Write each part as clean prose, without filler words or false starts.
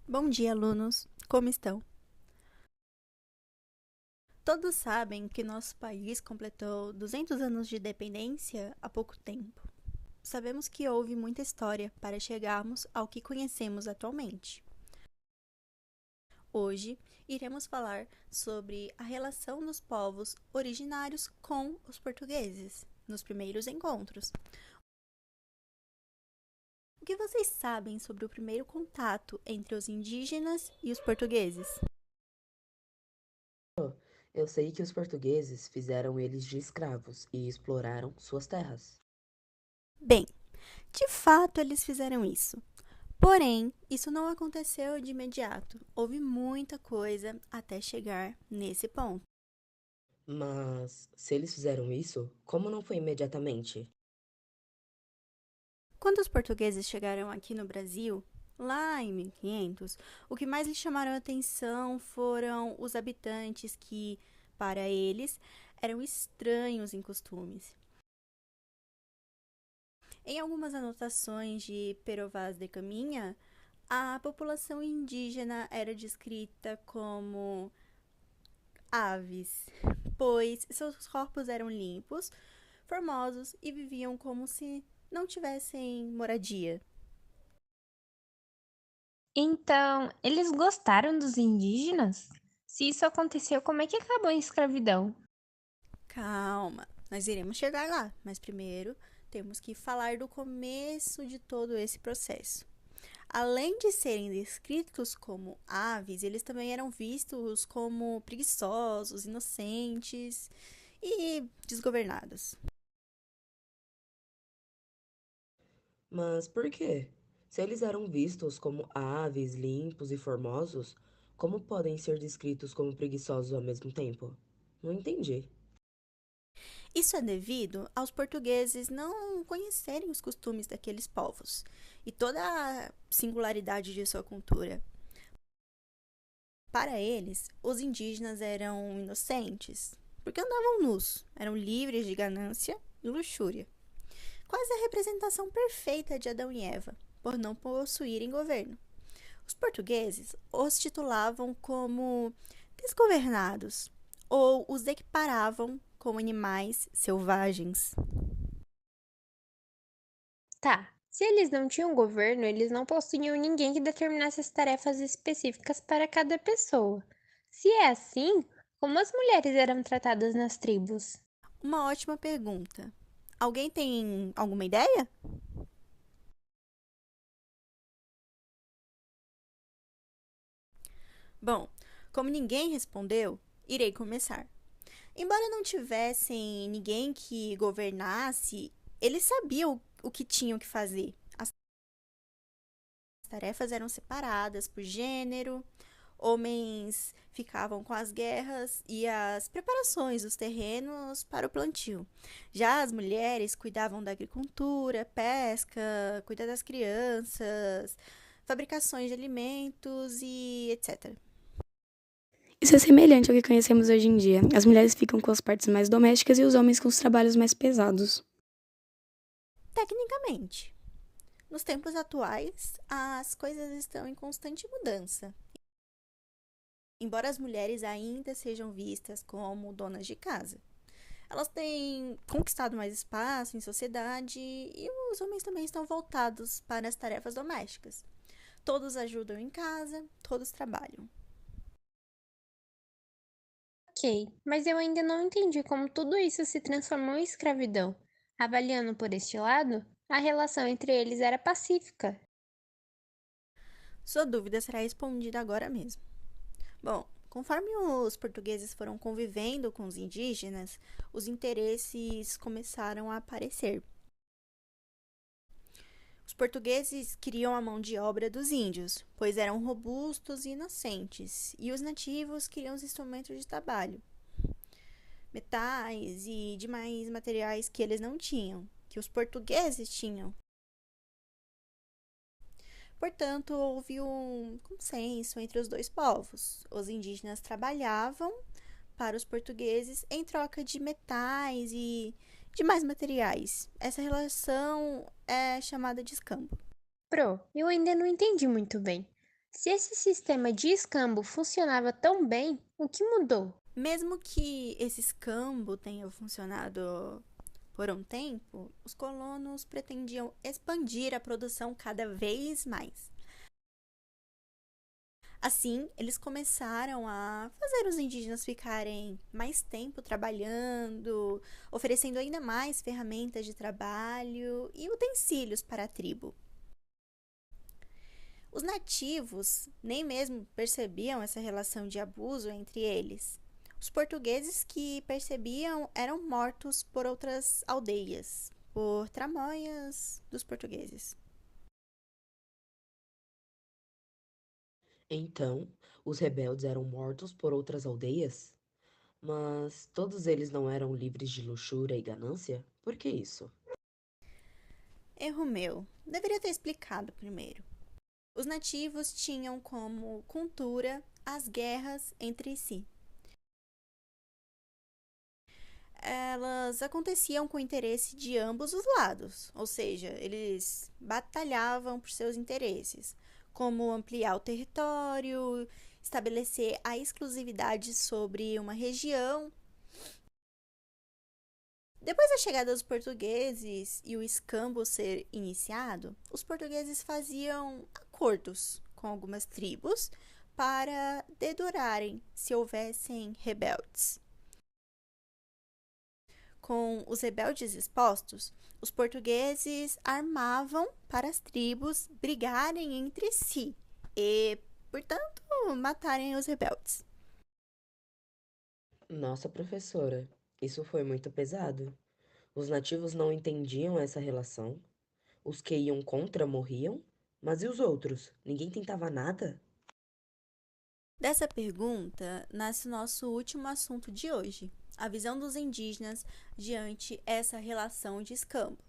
Bom dia, alunos! Como estão? Todos sabem que nosso país completou 200 anos de independência há pouco tempo. Sabemos que houve muita história para chegarmos ao que conhecemos atualmente. Hoje, iremos falar sobre a relação dos povos originários com os portugueses, nos primeiros encontros. O que vocês sabem sobre o primeiro contato entre os indígenas e os portugueses? Eu sei que os portugueses fizeram eles de escravos e exploraram suas terras. Bem, de fato eles fizeram isso. Porém, isso não aconteceu de imediato. Houve muita coisa até chegar nesse ponto. Mas, se eles fizeram isso, como não foi imediatamente? Quando os portugueses chegaram aqui no Brasil, lá em 1500, o que mais lhes chamaram a atenção foram os habitantes que, para eles, eram estranhos em costumes. Em algumas anotações de Pero Vaz de Caminha, a população indígena era descrita como aves, pois seus corpos eram limpos, formosos e viviam como se não tivessem moradia. Então, eles gostaram dos indígenas? Se isso aconteceu, como é que acabou a escravidão? Calma, nós iremos chegar lá, mas primeiro temos que falar do começo de todo esse processo. Além de serem descritos como aves, eles também eram vistos como preguiçosos, inocentes e desgovernados. Mas por quê? Se eles eram vistos como aves, limpos e formosos, como podem ser descritos como preguiçosos ao mesmo tempo? Não entendi. Isso é devido aos portugueses não conhecerem os costumes daqueles povos e toda a singularidade de sua cultura. Para eles, os indígenas eram inocentes, porque andavam nus, eram livres de ganância e luxúria. Quase a representação perfeita de Adão e Eva, por não possuírem governo. Os portugueses os titulavam como desgovernados ou os equiparavam como animais selvagens. Tá, se eles não tinham governo, eles não possuíam ninguém que determinasse as tarefas específicas para cada pessoa. Se é assim, como as mulheres eram tratadas nas tribos? Uma ótima pergunta. Alguém tem alguma ideia? Bom, como ninguém respondeu, irei começar. Embora não tivessem ninguém que governasse, eles sabiam o que tinham que fazer. As tarefas eram separadas por gênero, homens ficavam com as guerras e as preparações dos terrenos para o plantio. Já as mulheres cuidavam da agricultura, pesca, cuidar das crianças, fabricações de alimentos e etc. Isso é semelhante ao que conhecemos hoje em dia. As mulheres ficam com as partes mais domésticas e os homens com os trabalhos mais pesados. Tecnicamente, nos tempos atuais, as coisas estão em constante mudança. Embora as mulheres ainda sejam vistas como donas de casa, elas têm conquistado mais espaço em sociedade e os homens também estão voltados para as tarefas domésticas. Todos ajudam em casa, todos trabalham. Ok, mas eu ainda não entendi como tudo isso se transformou em escravidão. Avaliando por este lado, a relação entre eles era pacífica. Sua dúvida será respondida agora mesmo. Bom, conforme os portugueses foram convivendo com os indígenas, os interesses começaram a aparecer. Os portugueses queriam a mão de obra dos índios, pois eram robustos e inocentes, e os nativos queriam os instrumentos de trabalho, metais e demais materiais que eles não tinham, que os portugueses tinham. Portanto, houve um consenso entre os dois povos. Os indígenas trabalhavam para os portugueses em troca de metais e demais materiais. Essa relação é chamada de escambo. Pro, eu ainda não entendi muito bem. Se esse sistema de escambo funcionava tão bem, o que mudou? Mesmo que esse escambo tenha funcionado por um tempo, os colonos pretendiam expandir a produção cada vez mais. Assim, eles começaram a fazer os indígenas ficarem mais tempo trabalhando, oferecendo ainda mais ferramentas de trabalho e utensílios para a tribo. Os nativos nem mesmo percebiam essa relação de abuso entre eles. Os portugueses que percebiam eram mortos por outras aldeias, por tramóias dos portugueses. Então, os rebeldes eram mortos por outras aldeias? Mas todos eles não eram livres de luxúria e ganância? Por que isso? Erro meu, deveria ter explicado primeiro. Os nativos tinham como cultura as guerras entre si. Elas aconteciam com o interesse de ambos os lados, ou seja, eles batalhavam por seus interesses, como ampliar o território, estabelecer a exclusividade sobre uma região. Depois da chegada dos portugueses e o escambo ser iniciado, os portugueses faziam acordos com algumas tribos para dedurarem se houvessem rebeldes. Com os rebeldes expostos, os portugueses armavam para as tribos brigarem entre si e, portanto, matarem os rebeldes. Nossa, professora, isso foi muito pesado. Os nativos não entendiam essa relação. Os que iam contra morriam? Mas e os outros? Ninguém tentava nada? Dessa pergunta nasce o nosso último assunto de hoje, a visão dos indígenas diante essa relação de escambo.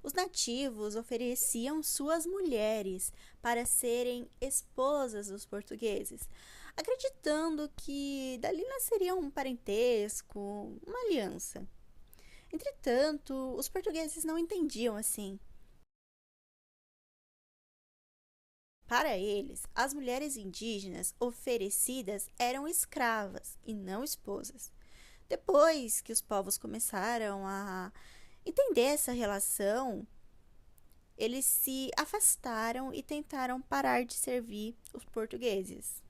Os nativos ofereciam suas mulheres para serem esposas dos portugueses, acreditando que dali nasceria um parentesco, uma aliança. Entretanto, os portugueses não entendiam assim. Para eles, as mulheres indígenas oferecidas eram escravas e não esposas. Depois que os povos começaram a entender essa relação, eles se afastaram e tentaram parar de servir os portugueses.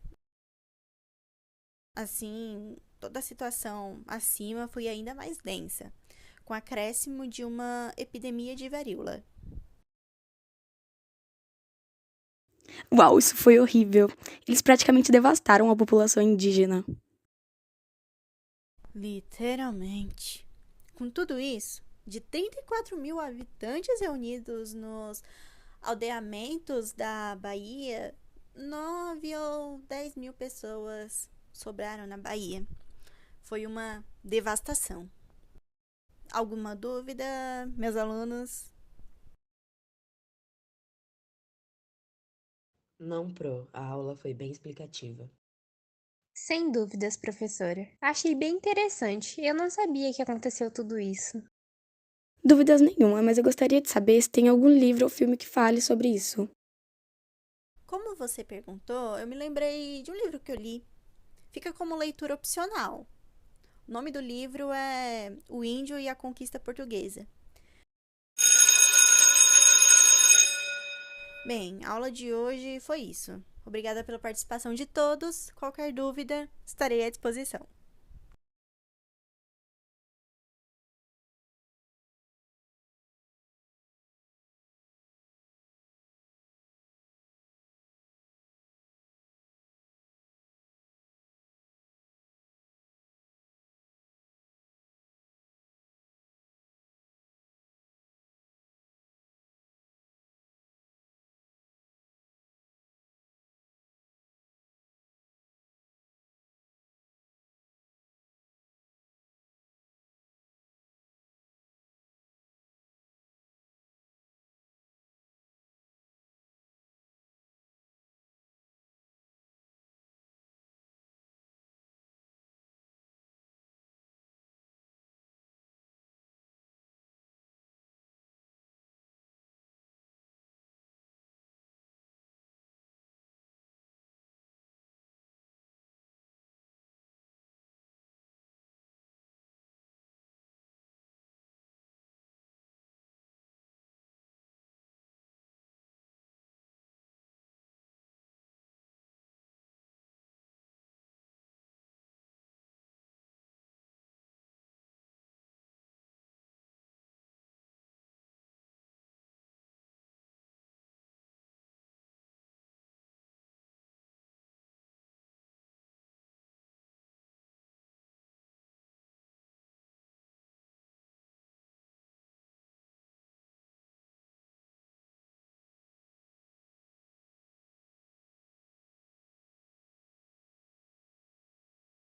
Assim, toda a situação acima foi ainda mais densa, com o acréscimo de uma epidemia de varíola. Uau, isso foi horrível. Eles praticamente devastaram a população indígena. Literalmente. Com tudo isso, de 34 mil habitantes reunidos nos aldeamentos da Bahia, 9 ou 10 mil pessoas sobraram na Bahia. Foi uma devastação. Alguma dúvida, meus alunos? Não, pro. A aula foi bem explicativa. Sem dúvidas, professora. Achei bem interessante. Eu não sabia que aconteceu tudo isso. Dúvidas nenhuma, mas eu gostaria de saber se tem algum livro ou filme que fale sobre isso. Como você perguntou, eu me lembrei de um livro que eu li. Fica como leitura opcional. O nome do livro é O Índio e a Conquista Portuguesa. Bem, a aula de hoje foi isso. Obrigada pela participação de todos. Qualquer dúvida, estarei à disposição.